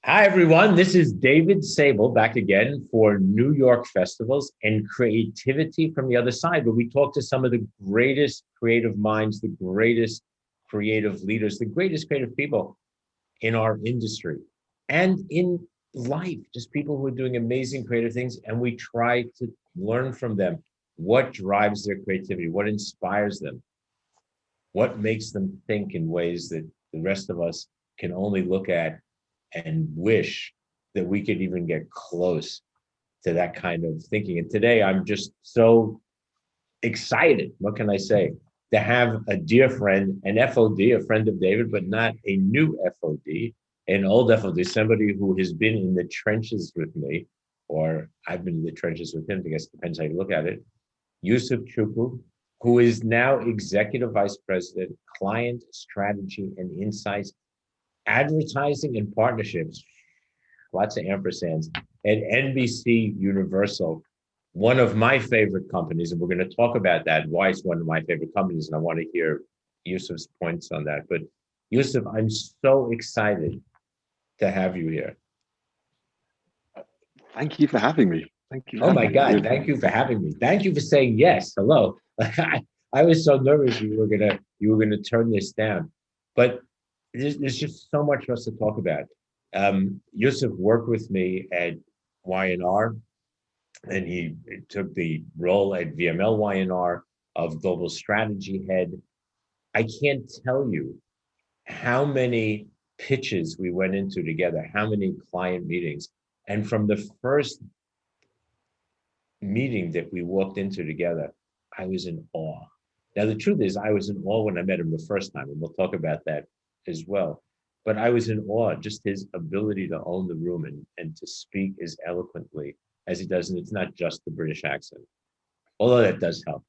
Hi, everyone. This is David Sable back again for New York festivals and creativity from the other side, where we talk to some of the greatest creative minds, the greatest creative leaders, the greatest creative people in our industry and in life, just people who are doing amazing creative things. And we try to learn from them what drives their creativity, what inspires them, what makes them think in ways that the rest of us can only look at and wish that we could even get close to that kind of thinking. And today I'm just so excited, what can I say, to have a dear friend, an FOD, a friend of David, but not a new FOD, an old FOD, somebody who has been in the trenches with me, or I've been in the trenches with him, I guess it depends how you look at it. Yusuf Chuku, who is now Executive Vice President, Client Strategy and Insights, Advertising and Partnerships, lots of ampersands, at NBCUniversal, one of my favorite companies. And we're going to talk about that, why it's one of my favorite companies. And I want to hear Yusuf's points on that. But Yusuf, I'm so excited to have you here. Thank you for having me. Thank you for Oh my having me. God, thank you for having me. Thank you for saying yes. Hello. I was so nervous you were gonna turn this down. But there's just so much for us to talk about. Yusuf worked with me at Y&R, and he took the role at VMLY&R of global strategy head. I can't tell you how many pitches we went into together, how many client meetings. And from the first meeting that we walked into together, I was in awe. Now, the truth is, I was in awe when I met him the first time, and we'll talk about that as well. But I was in awe, just his ability to own the room and to speak as eloquently as he does. And it's not just the British accent, although that does help.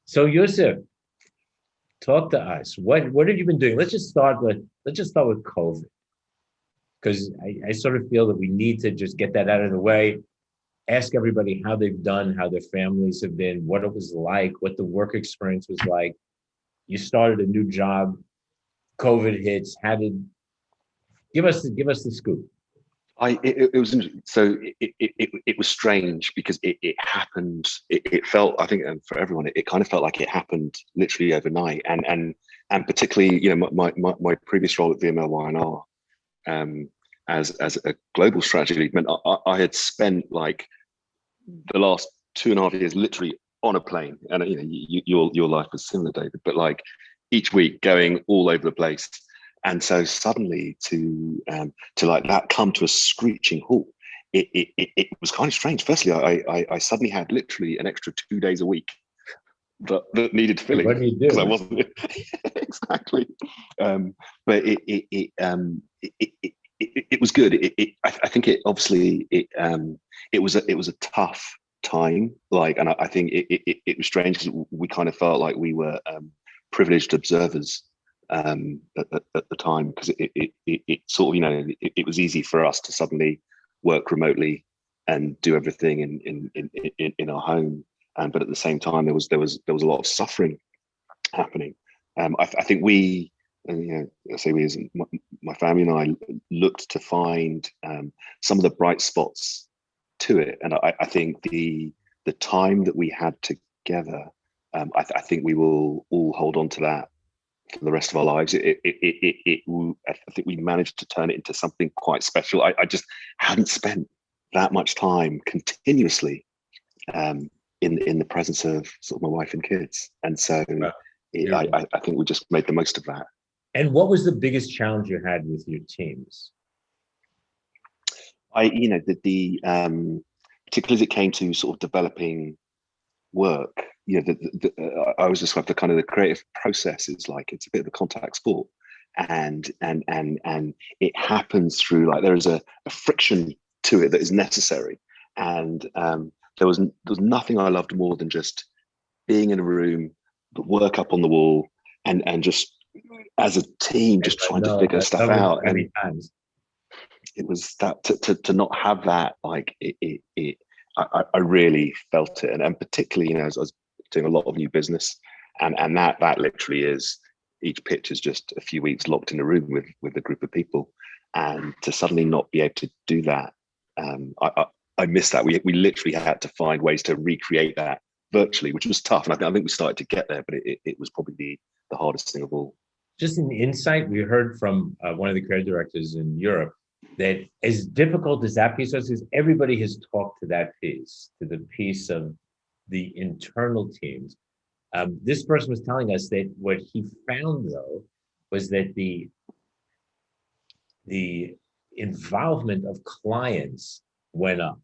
So, Yusuf, talk to us. What have you been doing? Let's just start with COVID, because I sort of feel that we need to just get that out of the way. Ask everybody how they've done, how their families have been, what it was like, what the work experience was like. You started a new job, COVID hits. How did give us the scoop? It was so it was strange because it happened. It felt, I think, and for everyone, it kind of felt like it happened literally overnight. And particularly, my previous role at VMLY&R, as a global strategy lead, meant I had spent like the last 2.5 years literally on a plane. And your life was similar, David, but like each week going all over the place. And so suddenly to like that come to a screeching halt, it was kind of strange. Firstly, I suddenly had literally an extra 2 days a week that needed filling. What do you do? Because I wasn't exactly. But it was good. I think it obviously it was a tough time. Like, and I think it was strange because we kind of felt like we were privileged observers at the time, because it sort of, it was easy for us to suddenly work remotely and do everything in our home. But at the same time, there was a lot of suffering happening. I think we, and I say we as my family and I, looked to find some of the bright spots to it. And I think the time that we had together, I think we will all hold on to that for the rest of our lives. I think we managed to turn it into something quite special. I just hadn't spent that much time continuously in the presence of sort of my wife and kids, and so I think we just made the most of that. And what was the biggest challenge you had with your teams? Particularly as it came to sort of developing work, I always describe the kind of the creative process is like it's a bit of a contact sport, and it happens through, like, there is a friction to it that is necessary. And there was nothing I loved more than just being in a room, work up on the wall, and just as a team just trying to figure stuff out. And it was that to not have that, like I really felt it. And particularly, as I was doing a lot of new business, and that literally is, each pitch is just a few weeks locked in a room with a group of people. and to suddenly not be able to do that, I missed that. We literally had to find ways to recreate that virtually, which was tough. And I think we started to get there, but it was probably the hardest thing of all. Just an insight, we heard from one of the creative directors in Europe that as difficult as that piece was, is everybody has talked to that piece, to the piece of the internal teams. This person was telling us that what he found, though, was that the involvement of clients went up,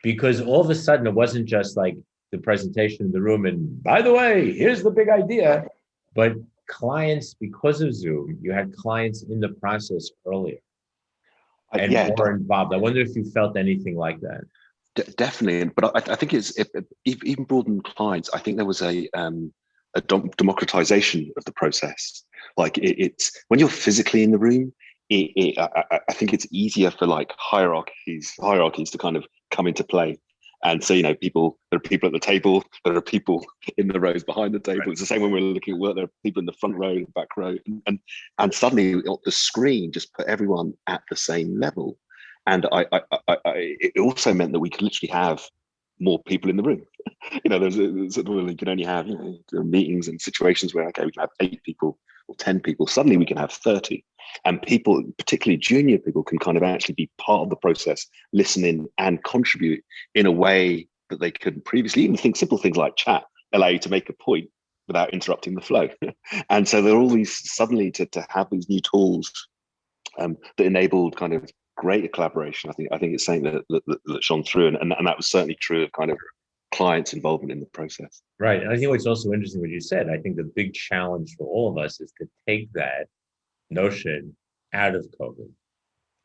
because all of a sudden it wasn't just like the presentation in the room and, by the way, here's the big idea, but clients, because of Zoom, you had clients in the process earlier and more involved. I wonder if you felt anything like that. Definitely, but I think even broader than clients. I think there was a democratization of the process. Like it's when you're physically in the room, I think it's easier for like hierarchies to kind of come into play. And so, there are people at the table, there are people in the rows behind the table. Right. It's the same when we're looking at work, there are people in the front row, the back row, and suddenly the screen just put everyone at the same level. And it also meant that we could literally have more people in the room. You can only have meetings and situations where, okay, we can have 8 people or 10 people. Suddenly we can have 30. And people, particularly junior people, can kind of actually be part of the process, listen in and contribute in a way that they couldn't previously. Even simple things like chat allow you to make a point without interrupting the flow. And so there are all these, suddenly to have these new tools that enabled kind of greater collaboration. I think it's something that shone through, and that was certainly true of kind of clients' involvement in the process. Right. And I think what's also interesting what you said, I think the big challenge for all of us is to take that notion out of COVID,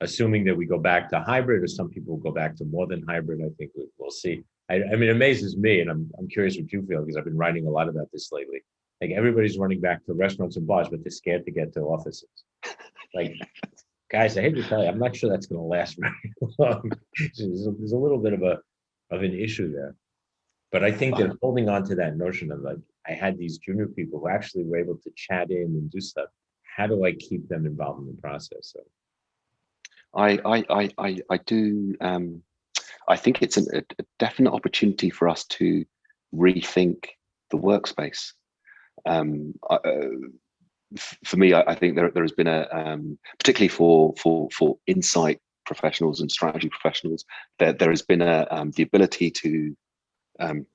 assuming that we go back to hybrid, or some people go back to more than hybrid. I think we'll see. I mean, it amazes me, and I'm curious what you feel, because I've been writing a lot about this lately. Like, everybody's running back to restaurants and bars, but they're scared to get to offices. Like, guys, I hate to tell you, I'm not sure that's going to last very long. There's a little bit of an issue there. But I think that holding on to that notion of, like, I had these junior people who actually were able to chat in and do stuff. How do I keep them involved in the process? So I do. I think it's a definite opportunity for us to rethink the workspace. For me, I think there has been a particularly for insight professionals and strategy professionals, there has been the ability to kind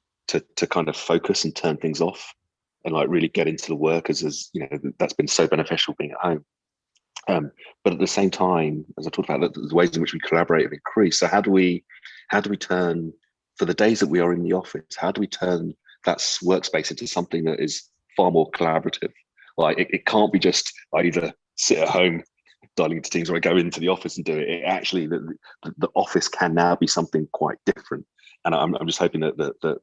of focus and turn things off and like really get into the work, as that's been so beneficial being at home. But at the same time, as I talked about, the ways in which we collaborate have increased. So how do we turn, for the days that we are in the office, how do we turn that workspace into something that is far more collaborative? Like it can't be just I either sit at home dialing into Teams or I go into the office and do it. Actually, the office can now be something quite different. And I'm just hoping that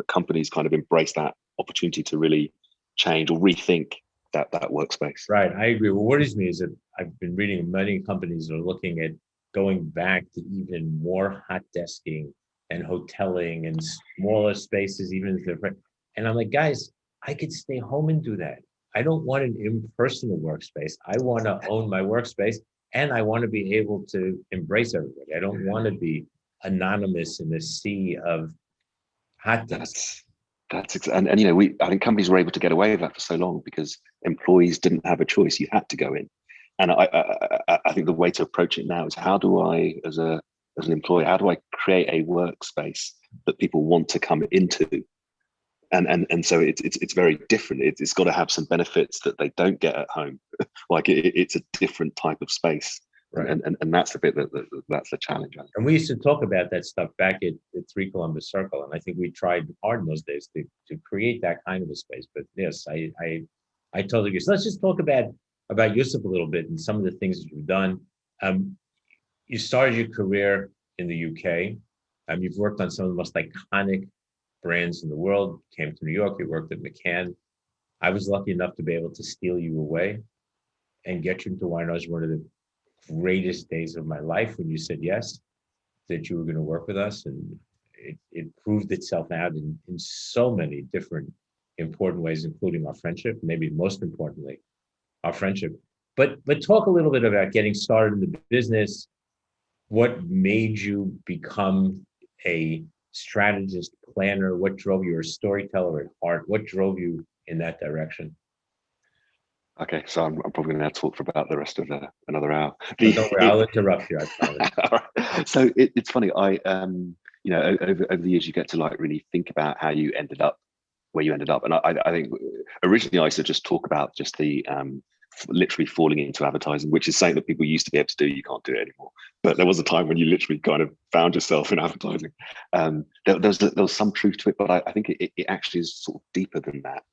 companies kind of embrace that opportunity to really change or rethink that workspace. Right, I agree. What worries me is that I've been reading many companies are looking at going back to even more hot desking and hoteling and smaller spaces, even if they're. And I'm like, guys, I could stay home and do that. I don't want an impersonal workspace. I want to own my workspace, and I want to be able to embrace everybody. I don't want to be anonymous in the sea of hot desks. And I think companies were able to get away with that for so long because employees didn't have a choice. You had to go in. And I think the way to approach it now is, how do I, as an employer, how do I create a workspace that people want to come into? And so it's very different. It's got to have some benefits that they don't get at home. Like it's a different type of space. Right. And that's the bit that's the challenge. And we used to talk about that stuff back at 3 Columbus Circle, and I think we tried hard in those days to create that kind of a space. But yes, I totally agree. So let's just talk about Yusuf a little bit and some of the things that you've done. You started your career in the UK. You've worked on some of the most iconic brands in the world. Came to New York. You worked at McCann. I was lucky enough to be able to steal you away and get you into Y&R. One of the greatest days of my life when you said yes, that you were going to work with us, and it proved itself out in so many different important ways, including our friendship. Maybe most importantly, our friendship. But talk a little bit about getting started in the business. What made you become a strategist, planner? What drove you, a storyteller at heart? What drove you in that direction? Okay, so I'm probably going to talk for about the rest of another hour. But don't worry, I'll interrupt you, I promise. So it's funny. Over the years, you get to like really think about how you ended up where you ended up, and I think originally I used to just talk about just the literally falling into advertising, which is something that people used to be able to do. You can't do it anymore. But there was a time when you literally kind of found yourself in advertising. There was some truth to it, but I think it actually is sort of deeper than that.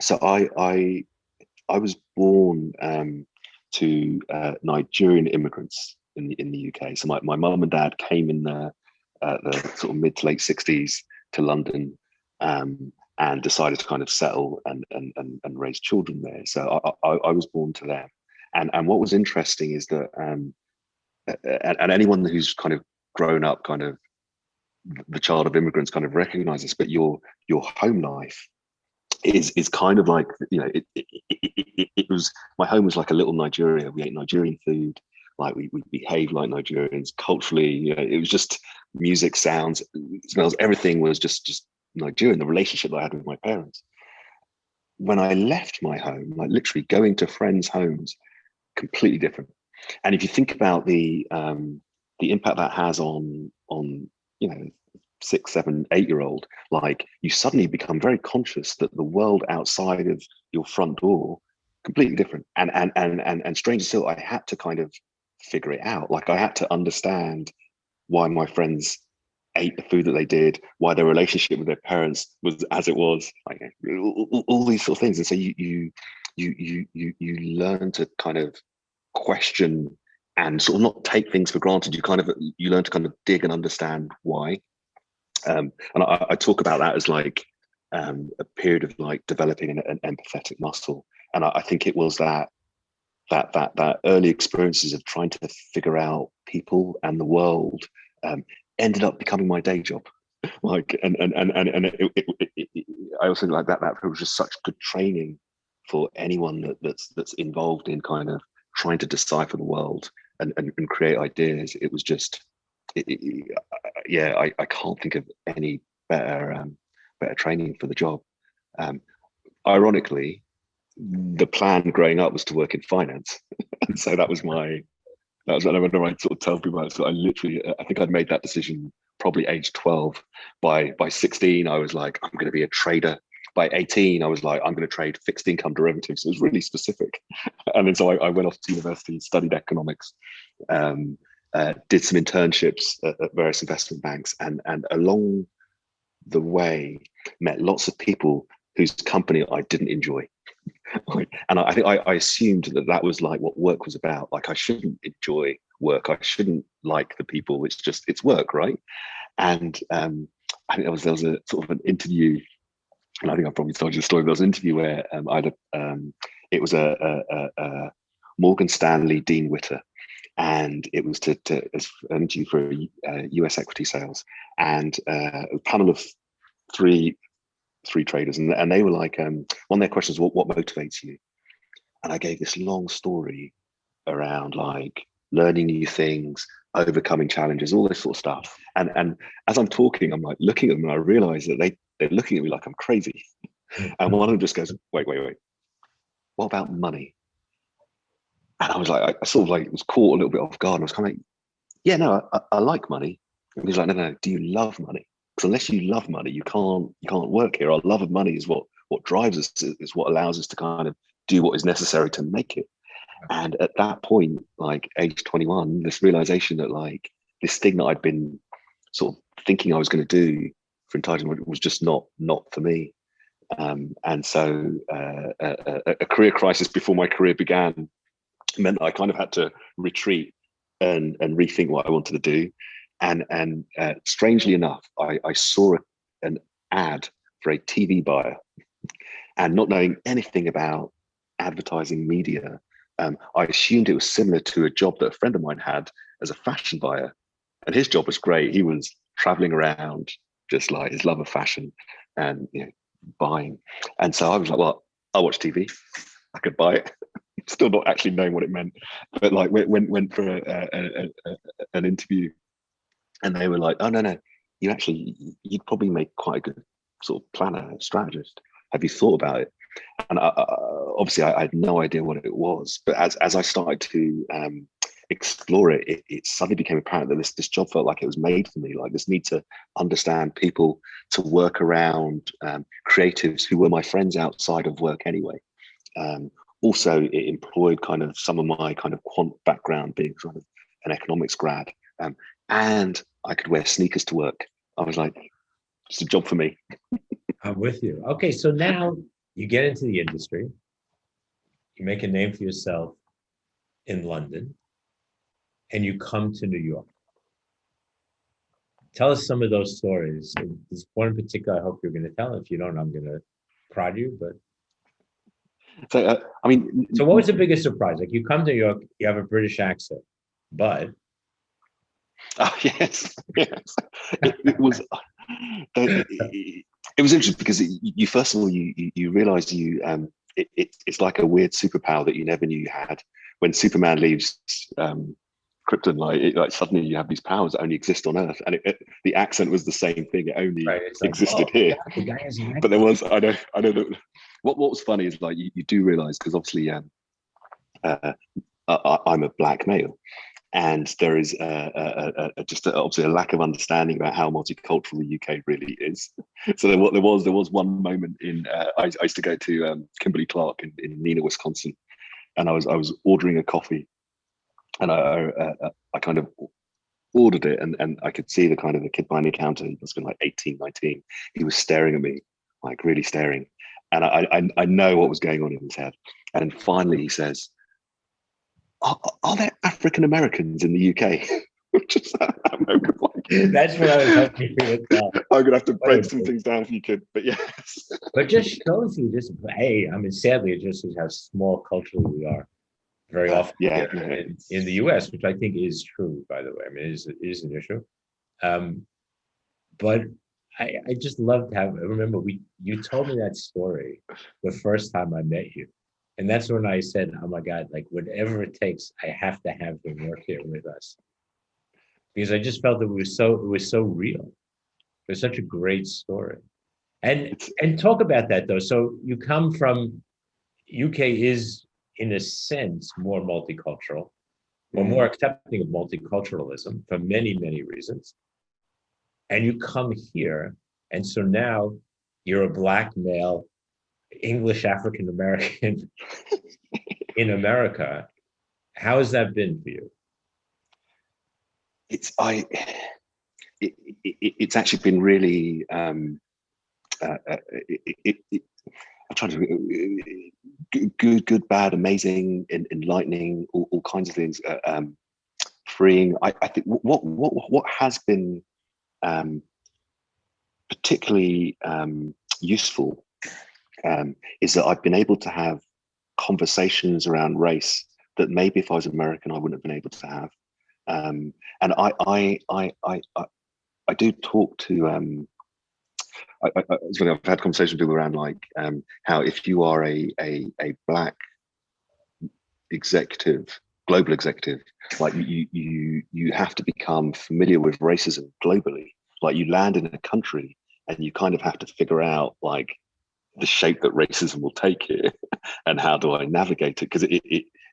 So I was born to Nigerian immigrants in the UK. So my mum and dad came in the sort of mid to late 60s to London, and decided to kind of settle and raise children there. So I was born to them. And what was interesting is that and anyone who's kind of grown up kind of the child of immigrants kind of recognizes, but your home life is kind of like, it was, my home was like a little Nigeria. We ate Nigerian food, like we behaved like Nigerians culturally. It was just music, sounds, smells, everything was just Nigerian. The relationship that I had with my parents. When I left my home, like literally going to friends' homes, completely different. And if you think about the impact that has on 6, 7, 8-year-old, like you suddenly become very conscious that the world outside of your front door completely different. And strange still, I had to kind of figure it out. Like I had to understand why my friends ate the food that they did, why their relationship with their parents was as it was, like all these sort of things. And so you learn to kind of question and sort of not take things for granted. You learn to kind of dig and understand why. And I talk about that as like a period of like developing an empathetic muscle. And I think it was that early experiences of trying to figure out people and the world ended up becoming my day job. Like, I also think like that was just such good training for anyone that's involved in kind of trying to decipher the world and create ideas. It was just, I can't think of any better training for the job. Ironically, the plan growing up was to work in finance, and so that was whenever I sort of tell people about it. So I think I'd made that decision probably age 12. By 16, I was like, I'm going to be a trader. By 18, I was like, I'm going to trade fixed income derivatives. It was really specific. And then so I went off to university, studied economics, did some internships at various investment banks, and along the way met lots of people whose company I didn't enjoy. And I think I assumed that was like what work was about. Like I shouldn't enjoy work. I shouldn't like the people. It's work, right? And I think there was a sort of an interview, and I think I probably told you the story. There was an interview where it was a Morgan Stanley Dean Witter, and it was to an interview for US equity sales, and a panel of three traders, and they were like, one of their questions was, what motivates you? And I gave this long story around like learning new things, overcoming challenges, all this sort of stuff. And as I'm talking, I'm like looking at them, and I realize that they're looking at me like I'm crazy. And one of them just goes, wait, what about money? And I was like, I sort of like was caught a little bit off guard. And I was kind of like, yeah, no, I like money. And he's like, no, do you love money? Because unless you love money, you can't work here. Our love of money is what drives us, is what allows us to kind of do what is necessary to make it. And at that point, like age 21, this realization that like this thing that I'd been sort of thinking I was going to do for entitlement was just not for me. And so a career crisis before my career began meant I kind of had to retreat and rethink what I wanted to do. And strangely enough, I saw an ad for a TV buyer, and not knowing anything about advertising media, I assumed it was similar to a job that a friend of mine had as a fashion buyer. And his job was great. He was traveling around, just like his love of fashion and buying. And so I was like, well, I'll watch TV. I could buy it. still not actually knowing what it meant, but like went for an interview, and they were like, "Oh no, you'd probably make quite a good sort of planner, strategist. Have you thought about it?" And obviously, I had no idea what it was. But as I started to explore it, it suddenly became apparent that this job felt like it was made for me. Like this need to understand people, to work around creatives who were my friends outside of work anyway. Also, it employed kind of some of my kind of quant background, being sort of an economics grad, and I could wear sneakers to work. I was like, it's a job for me. I'm with you. Okay, so now you get into the industry, you make a name for yourself in London, and you come to New York. Tell us some of those stories. There's one in particular I hope you're going to tell. If you don't, I'm going to prod you. But so, I mean, so what was the biggest surprise? Like you come to New York, you have a British accent, but oh yes, it was. It was interesting because you first of all you realize it's like a weird superpower that you never knew you had. When Superman leaves Krypton, like suddenly you have these powers that only exist on Earth, and the accent was the same thing. It only existed here. The guy has an accent. But there was, I know that what was funny is like you do realize, because obviously I'm a black male, and there is obviously a lack of understanding about how multicultural the UK really is. So there was one moment in I used to go to Kimberley-Clark in Neenah, Wisconsin, and I was ordering a coffee, and I kind of ordered it, and I could see the kind of the kid behind the counter. He must have been like 18, 19. He was staring at me, like really staring, and I know what was going on in his head. And finally he says, are there African Americans in the UK? Which is that moment, like, that's what I was hoping you would tell. I'm gonna have to break some things down if you could, but yes. But just shows you just, hey, I mean, sadly, it just shows how small culturally we are very often in the US, which I think is true, by the way. I mean, it is an issue. But I just loved how, I remember you told me that story the first time I met you. And that's when I said, oh my God, like whatever it takes, I have to have him work here with us. Because I just felt it was so real. It was such a great story. And talk about that though. So you come from, UK is in a sense more multicultural or more accepting of multiculturalism for many, many reasons. And you come here, and so now you're a black male, English African American in America. How has that been for you? It's actually been really I'm trying to good, bad, amazing, enlightening, all kinds of things, freeing. I think what has been particularly useful is that I've been able to have conversations around race that maybe if I was American I wouldn't have been able to have. And I do talk to I've had conversations with people around like how if you are a black executive, global executive, like you have to become familiar with racism globally. Like you land in a country and you kind of have to figure out like the shape that racism will take here and how do I navigate it, because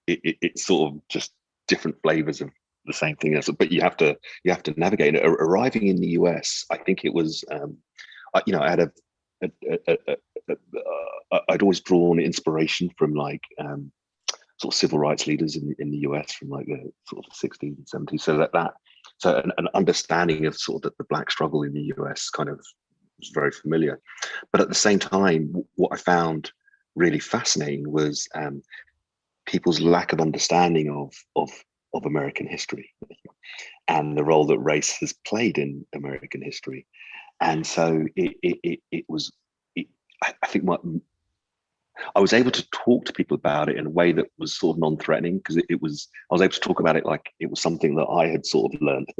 it's sort of just different flavors of the same thing. But you have to navigate it. Arriving in the US, I think it was I had I'd always drawn inspiration from like sort of civil rights leaders in the US from like the sort of 60s and 70s. So an understanding of sort of the black struggle in the US kind of was very familiar. But at the same time, what I found really fascinating was people's lack of understanding of American history and the role that race has played in American history. And so I think I was able to talk to people about it in a way that was sort of non-threatening, because I was able to talk about it like it was something that I had sort of learned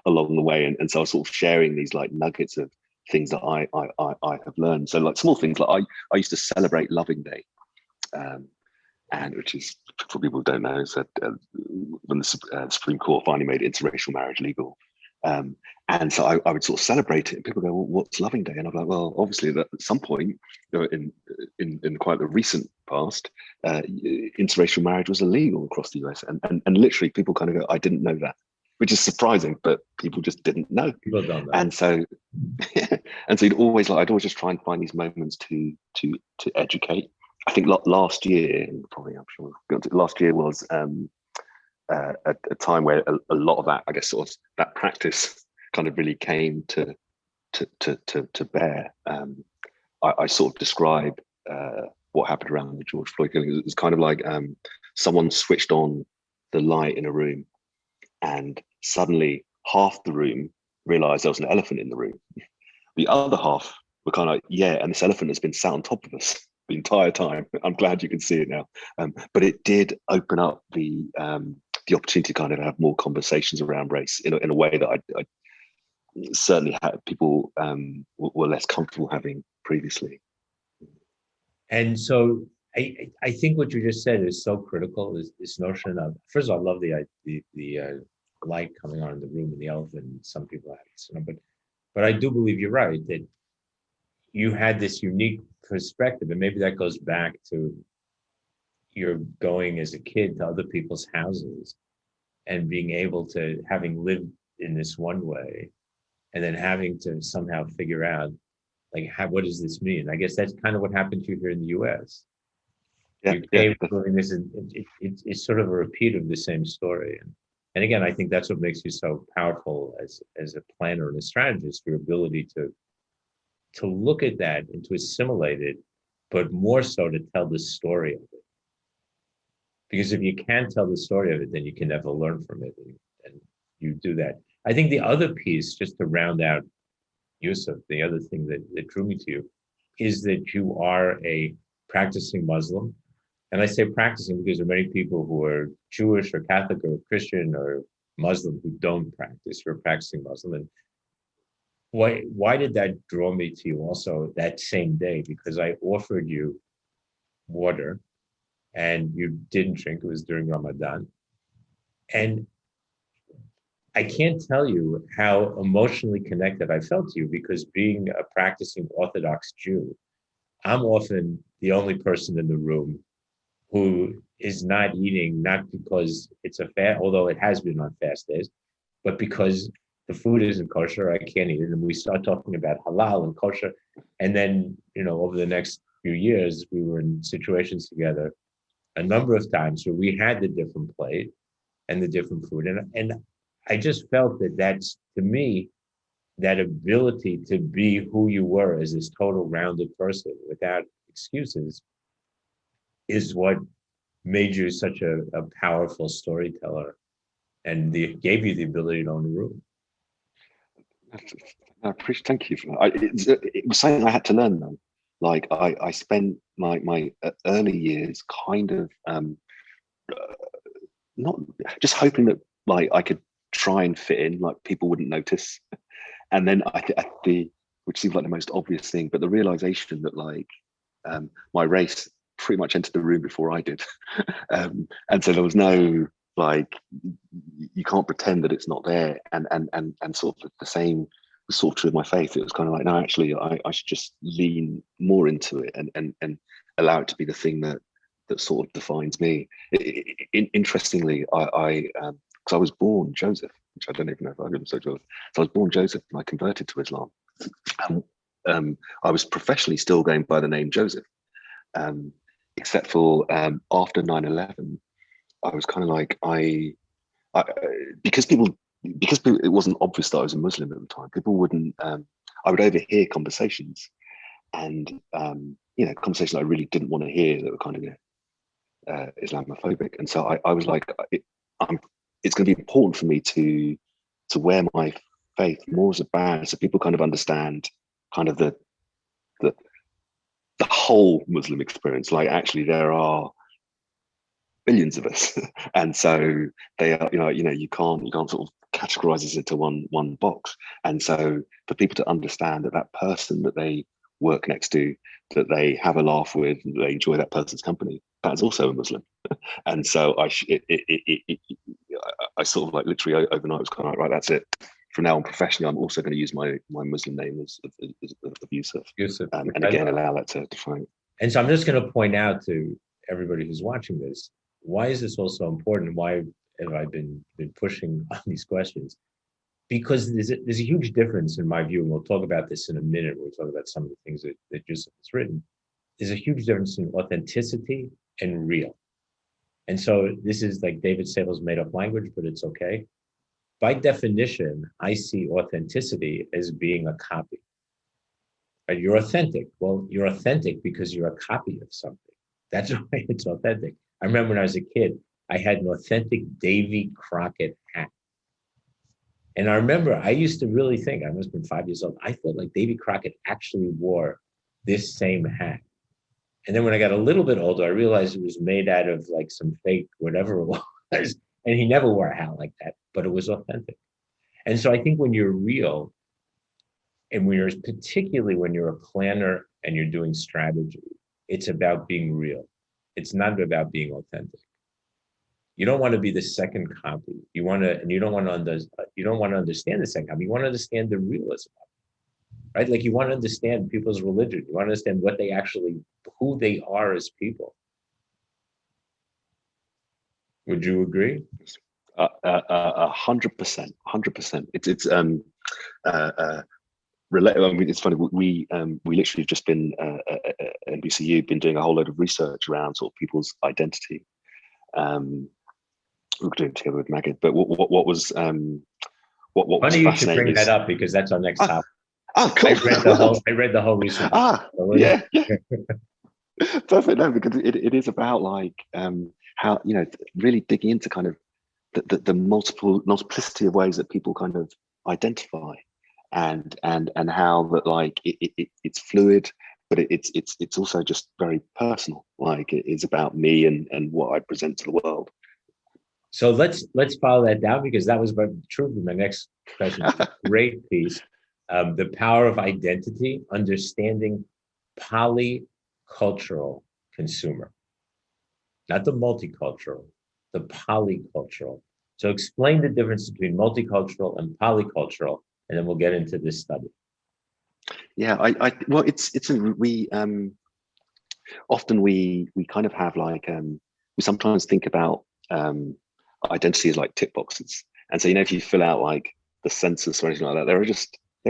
along the way. And so I was sort of sharing these like nuggets of things that I have learned. So like small things, like I used to celebrate Loving Day. and which is, for people who don't know, is that when the Supreme Court finally made interracial marriage legal. And so I would sort of celebrate it, and people go, "Well, what's Loving Day?" And I'm like, "Well, obviously, that at some point, in quite the recent past, interracial marriage was illegal across the US." And literally, people kind of go, "I didn't know that," which is surprising, but people just didn't know. People don't know. And so, and so I'd always just try and find these moments to educate. I think last year, and probably I'm sure last year was a time where a lot of that, I guess, sort of that practice kind of really came to bear. I sort of describe what happened around the George Floyd killing. It was kind of like someone switched on the light in a room, and suddenly half the room realized there was an elephant in the room. The other half were kind of like, yeah, and this elephant has been sat on top of us the entire time. I'm glad you can see it now. But it did open up the opportunity to kind of have more conversations around race in a way that I certainly had people were less comfortable having previously. And so I think what you just said is so critical, is this notion of, first of all, I love the light coming on in the room and the elephant. Some people have it, but I do believe you're right, that you had this unique perspective, and maybe that goes back to you're going as a kid to other people's houses and being able to, having lived in this one way, and then having to somehow figure out, like, what does this mean? I guess that's kind of what happened to you here in the US. You came doing this, and it's sort of a repeat of the same story. And again, I think that's what makes you so powerful as a planner and a strategist, your ability to look at that and to assimilate it, but more so to tell the story of it. Because if you can't tell the story of it, then you can never learn from it, and you do that. I think the other piece, just to round out Yusuf, the other thing that drew me to you, is that you are a practicing Muslim. And I say practicing because there are many people who are Jewish or Catholic or Christian or Muslim who don't practice. You're a practicing Muslim. And why did that draw me to you also that same day? Because I offered you water and you didn't drink. It was during Ramadan. And I can't tell you how emotionally connected I felt to you, because being a practicing Orthodox Jew, I'm often the only person in the room who is not eating, not because it's a fast, although it has been on fast days, but because the food isn't kosher, I can't eat it. And we start talking about halal and kosher. And then, over the next few years, we were in situations together a number of times where we had the different plate and the different food. And I just felt that that's, to me, that ability to be who you were as this total rounded person without excuses is what made you such a powerful storyteller and gave you the ability to own a room. I appreciate. Thank you for that. It was something I had to learn, though. Like I spent my early years kind of not just hoping that like I could try and fit in, like people wouldn't notice, and then which seems like the most obvious thing, but the realization that like my race pretty much entered the room before I did, and so there was no like, you can't pretend that it's not there, and sort of the same was sort of true of my faith. It was kind of like, no, actually I should just lean more into it and allow it to be the thing that sort of defines me. Interestingly, I because I was born Joseph, which I don't even know if I was so Joseph. So I was born Joseph and I converted to Islam. I was professionally still going by the name Joseph, except for after 9/11, I was kind of like, because it wasn't obvious that I was a Muslim at the time. People wouldn't. I would overhear conversations, and conversations I really didn't want to hear that were kind of Islamophobic. And so I was like, it's going to be important for me to wear my faith more as a badge, so people kind of understand kind of the whole Muslim experience. Like, actually, there are billions of us, and so they are. You can't sort of categorize us into one box. And so for people to understand that person that they work next to, that they have a laugh with, that they enjoy that person's company, that's also a Muslim. And so I sort of like literally overnight was kind of like, right, that's it. From now on, professionally, I'm also going to use my Muslim name as Yusuf, Yusuf, and again allow that to define. And so I'm just going to point out to everybody who's watching this, why is this also important? Why have I been pushing on these questions? Because there's a huge difference in my view, and we'll talk about this in a minute. We'll talk about some of the things that Yusuf has written. There's a huge difference in authenticity and real. And so this is like David Sable's made-up language, but it's okay. By definition, I see authenticity as being a copy. Right? You're authentic. Well, you're authentic because you're a copy of something. That's why it's authentic. I remember when I was a kid, I had an authentic Davy Crockett hat. And I remember I used to really think, I must have been 5 years old, I thought like Davy Crockett actually wore this same hat. And then when I got a little bit older, I realized it was made out of like some fake whatever it was. And he never wore a hat like that, but it was authentic. And so I think when you're real, and particularly when you're a planner and you're doing strategy, it's about being real. It's not about being authentic. You don't want to be the second copy. You don't want to understand the second copy. You want to understand the realism, right? Like you want to understand people's religion. You want to understand who they are as people. Would you agree? 100%. It's I mean, it's funny. We literally have just been NBCU been doing a whole load of research around sort of people's identity. We were doing it together with Magid. But what was Funny was you should bring fascinating that up because that's our next topic. Cool. I read the whole research. Yeah. Perfect. No, because it is about like how really digging into kind of the multiplicity of ways that people kind of identify, and how that like it's fluid, but it's also just very personal. Like it is about me and what I present to the world. So let's follow that down because that was truly my next question. Great piece. The power of identity, understanding polycultural consumer, not the multicultural, the polycultural. So explain the difference between multicultural and polycultural, and then we'll get into this study. Yeah, well, we often we kind of have like we sometimes think about identity as like tick boxes, and so if you fill out like the census or anything like that, there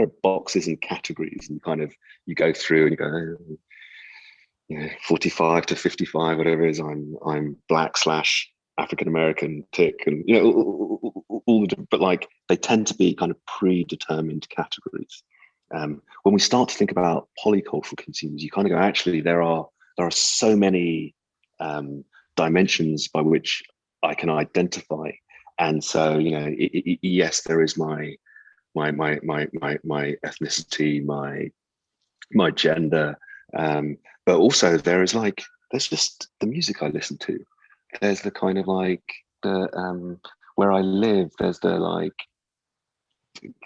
are boxes and categories, and you go through and you go, 45 to 55, whatever it is. I'm black / African American tick, and all the, but like they tend to be kind of predetermined categories. When we start to think about polycultural consumers, you kind of go, actually, there are so many dimensions by which I can identify, and so yes, there is my ethnicity, my gender, but also there's just the music I listen to. There's the kind of like the where I live. There's the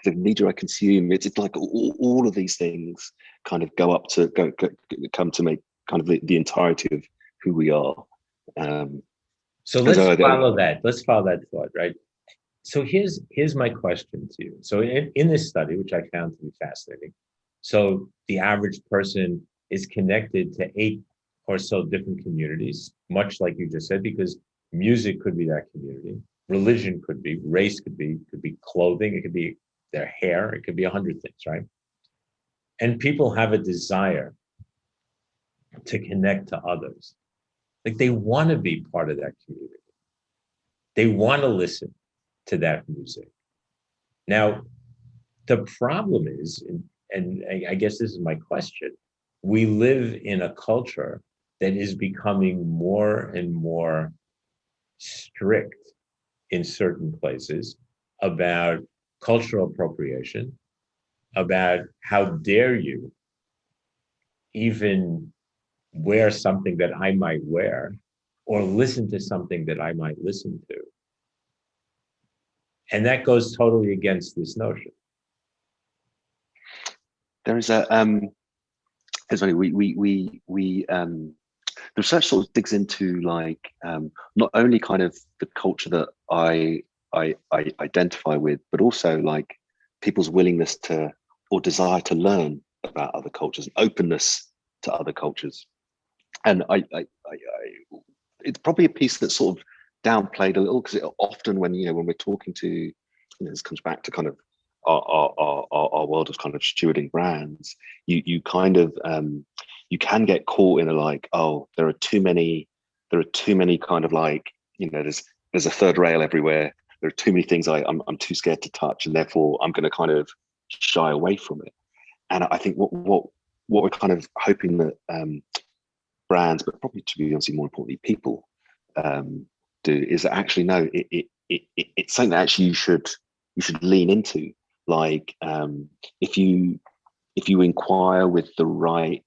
media I consume. It's like all of these things kind of come to make kind of the entirety of who we are. So let's follow that. Let's follow that thought, right? So here's my question to you. So in this study, which I found to be fascinating, so the average person is connected to 8 or so different communities, much like you just said, because music could be that community, religion could be, race could be clothing, it could be their hair, it could be 100 things, right? And people have a desire to connect to others. Like they want to be part of that community. They want to listen to that music. Now, the problem is, and I guess this is my question, we live in a culture that is becoming more and more strict in certain places about cultural appropriation, about how dare you even wear something that I might wear or listen to something that I might listen to. And that goes totally against this notion. There is a it's funny, we the research sort of digs into like not only kind of the culture that I identify with, but also like people's willingness to or desire to learn about other cultures, openness to other cultures. And it's probably a piece that's sort of downplayed a little, because often when when we're talking to, this comes back to kind of our world of kind of stewarding brands, you kind of you can get caught in a like, oh, there are too many kind of like, there's a third rail everywhere. There are too many things I'm too scared to touch, and therefore I'm going to kind of shy away from it. And I think what we're kind of hoping that brands, but probably, to be honest, more importantly, people do, is that actually no, it's something that actually you should lean into. Like if you inquire with the right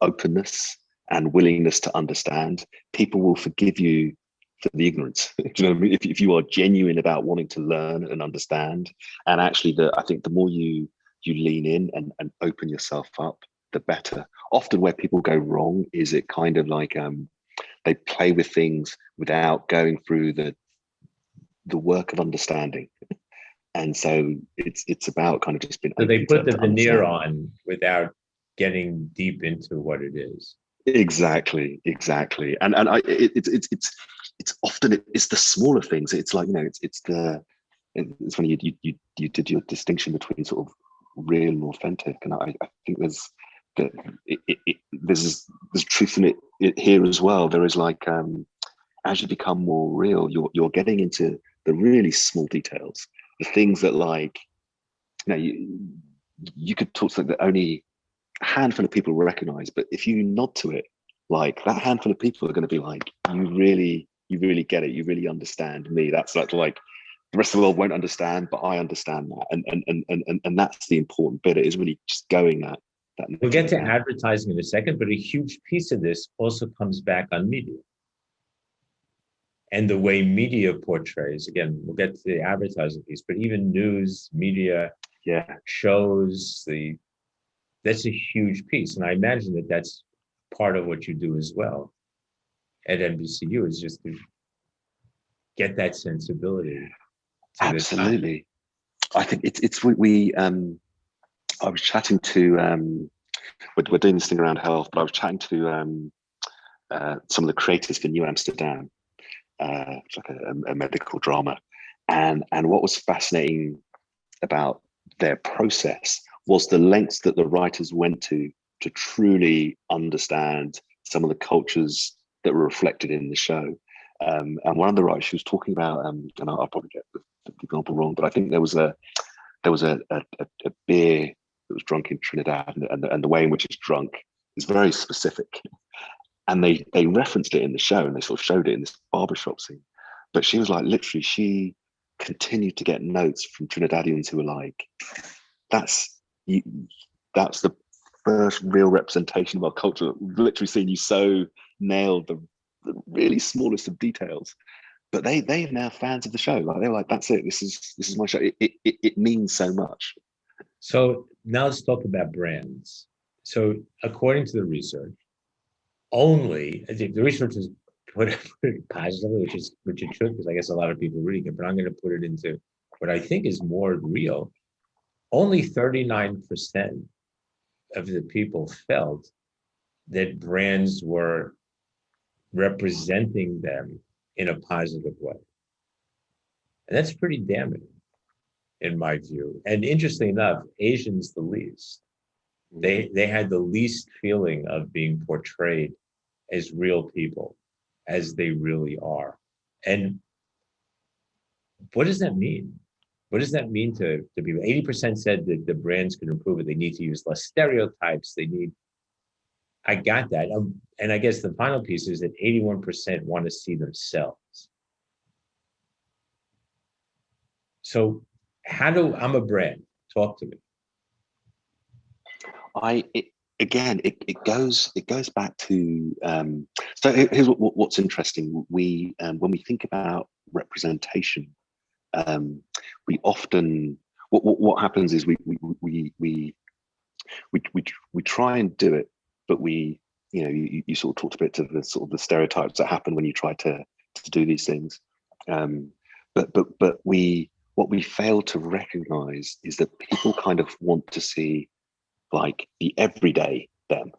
openness and willingness to understand, people will forgive you for the ignorance. Do you know what I mean? If you are genuine about wanting to learn and understand, and actually, I think the more you lean in and open yourself up, the better. Often where people go wrong is it kind of like they play with things without going through the work of understanding. And so it's about kind of just being. So they put the veneer on without getting deep into what it is. Exactly. And it's often it's the smaller things. It's like, it's funny you did your distinction between sort of real and authentic, and I think there's truth in it here as well. There is like as you become more real, you're getting into the really small details, the things that like you could talk to something that only a handful of people recognize, but if you nod to it, like that handful of people are going to be like, you really get it, you really understand me. That's like the rest of the world won't understand, but I understand that, and that's the important bit. It is really just going that. We'll get to advertising in a second, but a huge piece of this also comes back on media and the way media portrays. Again, we'll get to the advertising piece, but even news, media, shows, that's a huge piece. And I imagine that that's part of what you do as well at NBCU, is just to get that sensibility. Absolutely. I think it's we I was chatting to we're doing this thing around health, but I was chatting to some of the creators for New Amsterdam. It's like a medical drama, and what was fascinating about their process was the lengths that the writers went to truly understand some of the cultures that were reflected in the show. And one of the writers, she was talking about, and I'll probably get the example wrong, but I think there was a beer that was drunk in Trinidad, and the way in which it's drunk is very specific. And they referenced it in the show, and they sort of showed it in this barbershop scene. But she was like, literally, she continued to get notes from Trinidadians who were like, that's the first real representation of our culture. Literally seeing you so nailed the really smallest of details. But they're now fans of the show. Like they're like, that's it. This is my show. It means so much. So now let's talk about brands. So according to the research, only the research is put it positively, which it should, because I guess a lot of people reading it, but I'm going to put it into what I think is more real. Only 39% of the people felt that brands were representing them in a positive way. And that's pretty damning, in my view. And interestingly enough, Asians the least. They had the least feeling of being portrayed as real people, as they really are. And what does that mean? What does that mean to people? 80% said that the brands can improve it. They need to use less stereotypes. I got that. And I guess the final piece is that 81% want to see themselves. So I'm a brand, talk to me. It goes back to so here's what's interesting. We when we think about representation, we often what happens is we try and do it, but we you sort of talked a bit to the sort of the stereotypes that happen when you try to do these things. But what we fail to recognize is that people kind of want to see like the everyday them.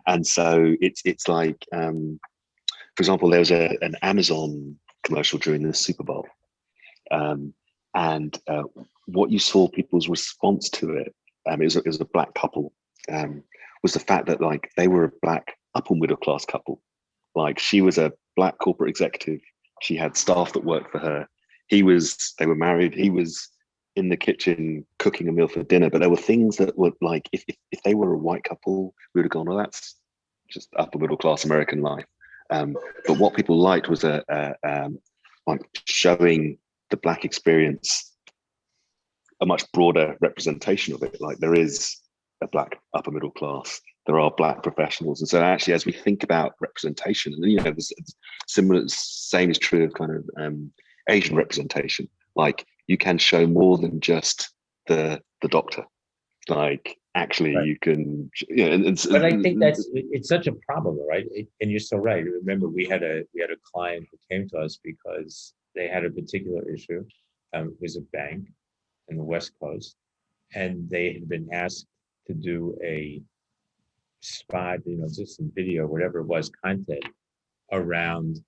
And so it's like, for example, there was an Amazon commercial during the Super Bowl. And what you saw people's response to it, it was a black couple, was the fact that like they were a black upper middle class couple. Like she was a black corporate executive. She had staff that worked for her. They were married. He was in the kitchen cooking a meal for dinner. But there were things that were like, if they were a white couple, we would have gone, well, that's just upper middle class American life. But what people liked was like showing the black experience, a much broader representation of it. Like there is a black upper middle class, there are black professionals, and so actually, as we think about representation, and there's same is true of kind of Asian representation. Like you can show more than just the doctor. Like actually, right. You can. But I think it's such a problem, right? And you're so right. Remember, we had a client who came to us because they had a particular issue. It was a bank in the West Coast, and they had been asked to do a spot, just some video, whatever it was, content around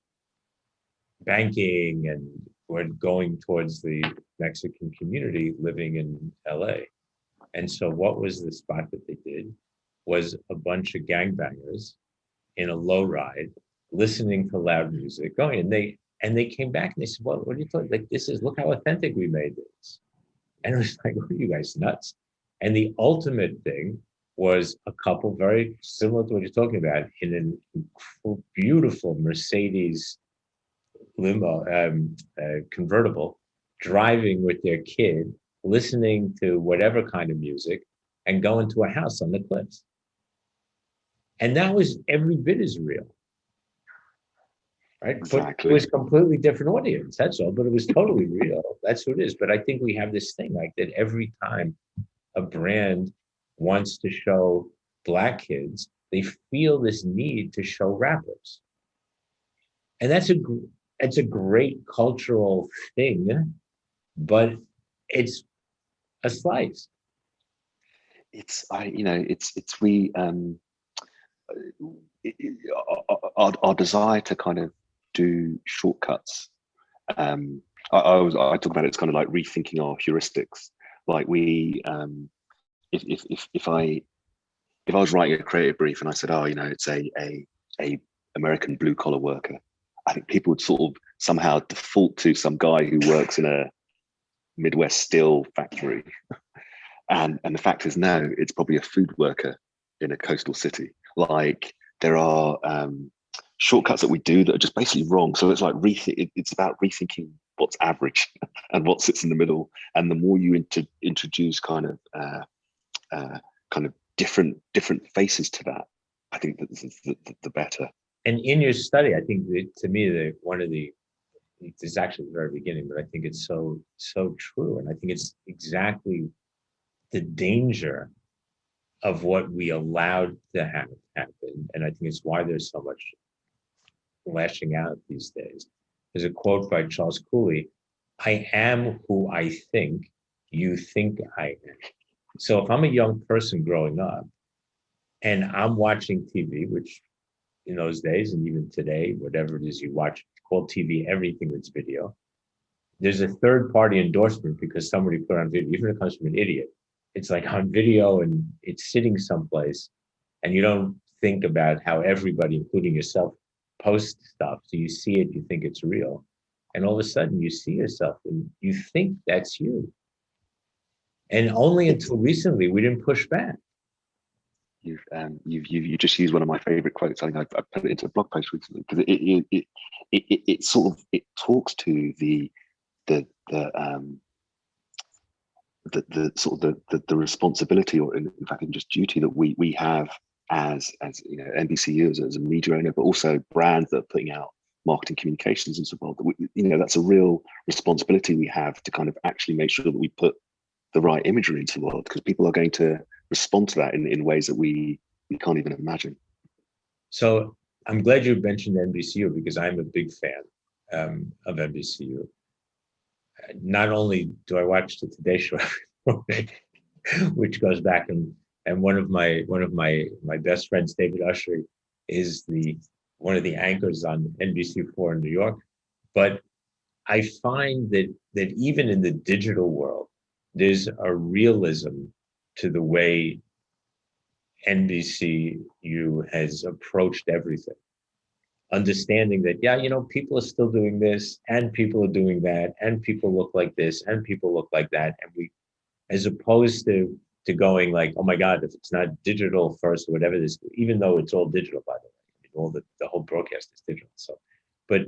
banking, and we're going towards the Mexican community living in LA. And so what was the spot that they did was a bunch of gangbangers in a lowride listening to loud music going, and they came back and they said, well, what are you talking? Like, look how authentic we made this. And it was like, what are you guys nuts? And the ultimate thing was a couple very similar to what you're talking about in a beautiful Mercedes limo, convertible, driving with their kid, listening to whatever kind of music, and going to a house on the cliffs. And that was every bit as real. Right? Exactly. But it was a completely different audience, that's all, but it was totally real. That's what it is. But I think we have this thing like that every time a brand wants to show Black kids, they feel this need to show rappers. And that's a great cultural thing, but it's a slice. Our desire to kind of do shortcuts. I talk about it, it's kind of like rethinking our heuristics. Like if I was writing a creative brief and I said, it's a American blue collar worker, I think people would sort of somehow default to some guy who works in a Midwest steel factory. And the fact is, no, it's probably a food worker in a coastal city. Like there are shortcuts that we do that are just basically wrong. So it's like it's about rethinking what's average and what sits in the middle. And the more you introduce kind of different faces to that, I think that the better. And in your study, I think to me, this is actually the very beginning, but I think it's so true. And I think it's exactly the danger of what we allowed to happen. And I think it's why there's so much lashing out these days. There's a quote by Charles Cooley: "I am who I think you think I am." So if I'm a young person growing up and I'm watching TV, which in those days and even today, whatever it is you watch, called TV, everything that's video, there's a third party endorsement because somebody put on video, even if it comes from an idiot. It's like on video and it's sitting someplace, and you don't think about how everybody, including yourself, posts stuff. So you see it, you think it's real. And all of a sudden you see yourself and you think that's you. And only until recently, we didn't push back. You just used one of my favorite quotes. I think I put it into a blog post recently because it talks to the responsibility, or in fact, just duty that we have as NBCU as a media owner, but also brands that are putting out marketing communications into the world. That's a real responsibility we have to kind of actually make sure that we put the right imagery into the world, because people are going to respond to that in ways that we can't even imagine. So I'm glad you mentioned NBCU because I'm a big fan of NBCU. Not only do I watch the Today Show every morning, which goes back and one of my best friends, David Usher, is the one of the anchors on NBC4 in New York. But I find that even in the digital world, there's a realism to the way NBCU has approached everything. Understanding that, yeah, people are still doing this, and people are doing that, and people look like this, and people look like that, and we, as opposed to going like, oh my God, if it's not digital first or whatever this, even though it's all digital, by the way, I mean, all the whole broadcast is digital. So, but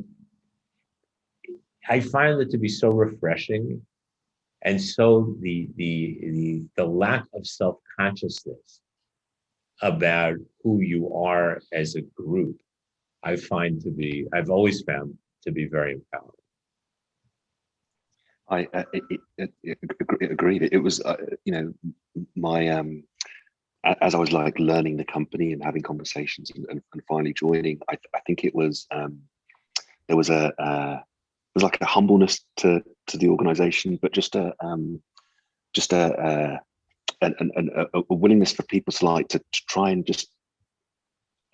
I find it to be so refreshing, and so the lack of self-consciousness about who you are as a group, I've always found to be very empowering. I agreed. It was, my as I was like learning the company and having conversations and finally joining, I think it was there was there's like a humbleness to the organization, but just a willingness for people to like to try and just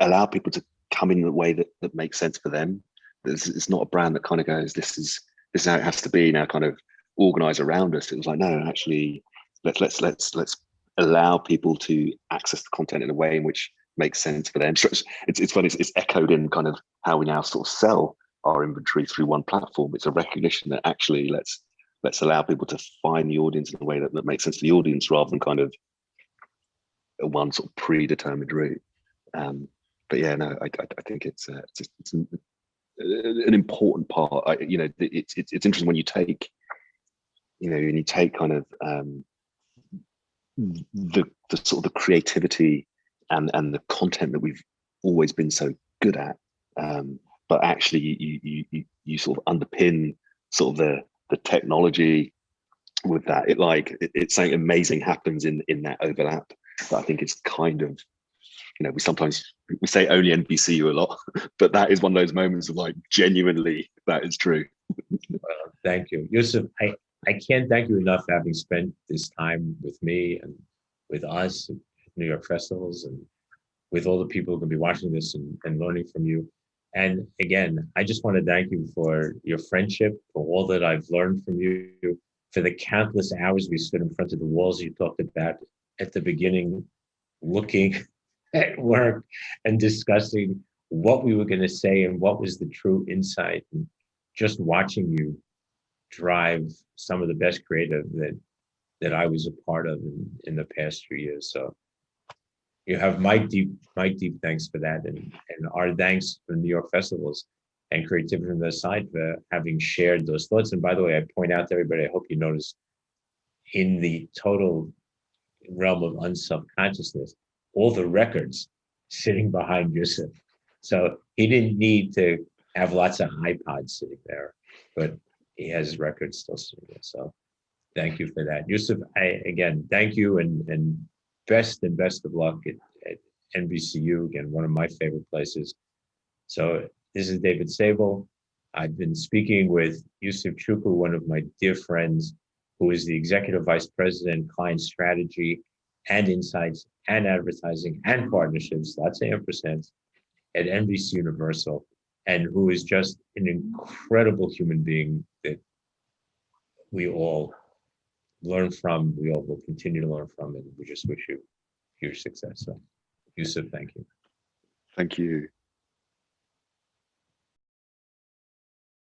allow people to come in the way that makes sense for them. It's not a brand that kind of goes, this is how it has to be now, kind of organize around us. It was like, no, actually, let's allow people to access the content in a way in which makes sense for them. So it's funny, it's echoed in kind of how we now sort of sell our inventory through one platform. It's a recognition that actually let's allow people to find the audience in a way that makes sense to the audience, rather than kind of one sort of predetermined route. But yeah, no, I think it's an important part. It's interesting when you take, kind of the sort of the creativity and the content that we've always been so good at, but actually you sort of underpin sort of the technology with that. It's something amazing happens in that overlap. But I think it's kind of, we say only NBCU a lot, but that is one of those moments of like, genuinely, that is true. Well, thank you, Yusuf. I can't thank you enough for having spent this time with me and with us at New York festivals, and with all the people who can be watching this and learning from you. And again, I just want to thank you for your friendship, for all that I've learned from you, for the countless hours we stood in front of the walls you talked about at the beginning, looking at work and discussing what we were going to say and what was the true insight, and just watching you drive some of the best creative that I was a part of in the past few years. So you have my deep thanks for that, and our thanks for New York festivals and Creativity from the Side for having shared those thoughts. And by the way, I point out to everybody, I hope you notice, in the total realm of unself-consciousness, all the records sitting behind Yusuf. So he didn't need to have lots of iPods sitting there, but he has records still sitting there. So thank you for that. Yusuf, again, thank you, and best of luck at NBCU, again, one of my favorite places. So this is David Sable. I've been speaking with Yusuf Chuku, one of my dear friends, who is the Executive Vice President, Client Strategy and Insights and Advertising and Partnerships, lots of ampersands, at NBCUniversal, and who is just an incredible human being that we all learn from, we all will continue to learn from, and we just wish you huge success. So, Yusuf, thank you. Thank you.